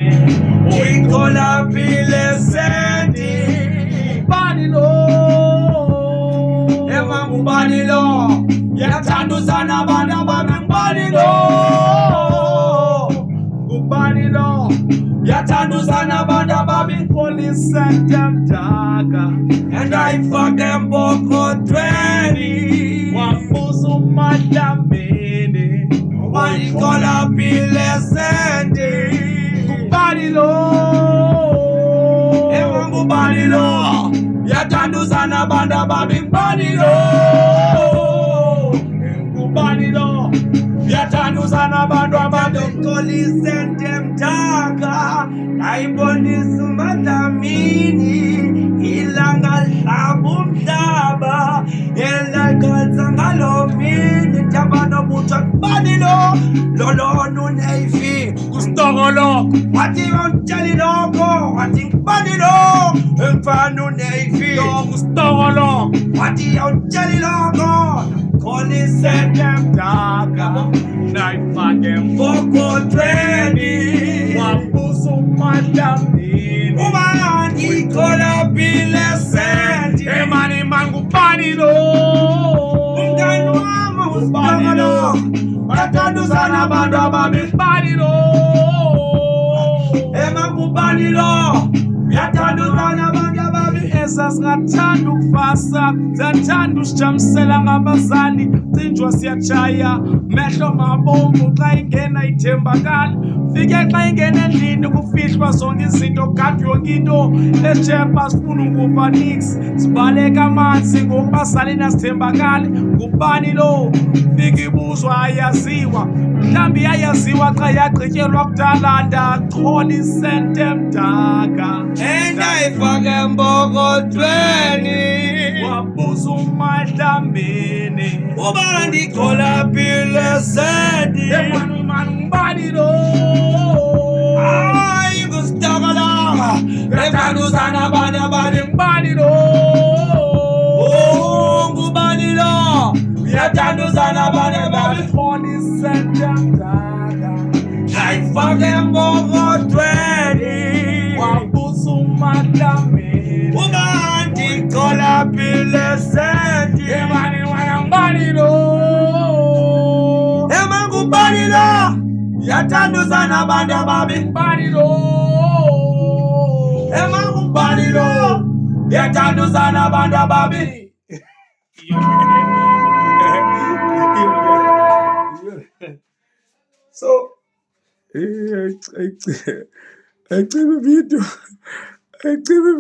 uyikhola phile sendi ubani lo ema ngubani lo yathanduzana abantu abami ngubani lo ngubani lo yathanduzana abantu abami police and them daga and I fuck them bokotweni wambuza umadlamini uyikhola phile sendi ngubani lo ema ngubani lo yathanduzana abantu abami ngubani lo ngubani lo yathanduzana abantu abadokholise ntemdaka ayibonisa umadlamini ilanga lihlaba umhlaba elakhatha ngalo mini ntambano butha kubani lo lolona uneyifi kusitokolo wathi untsheli lokho wathi ngubani lo emfana uneyifi kusitokolo wathi untsheli lokho kholise ntemdaka nayifake mbokotweni wambuza umadlamini uba ngikhola phile sendi emani mangubani lo umntwana wami usitokolo bathanduzana abantu abami ngubani lo ema ngubani lo yathanduzana abantu abami esasingathanda ukufasa siyathanda usijamisela ngabazali cinjwa siyatshaya mehlo mabomvu xa ingena ithembakali fike xa ingena endlini kufihlwa zonke izinto kade yonke into eshepa sifuna ukuva nix sibaleka amanzi ngokubazalini asithembakali ngubani lo fike ibuzwa ayaziwa mhlawumbi yayaziwa xa yagqityelwa kudala ndachola isente emdaka endayifake mbokotweni wabuza umadlamini uba ndikhola phile sendi emani ngubani lo hayi kusitokolo yathanduzana abantu abami ngubani lo ngubani lo yathanduzana abantu abami kholise ntemdaka ayifake mbokotweni wabuza umadlamini uba ndikhola phile sendi emani ngubani lo ema ngubani lo yathanduzana abantu abami ngubani lo ema ngubani lo yathanduzana abantu abami so ayicime video ayicime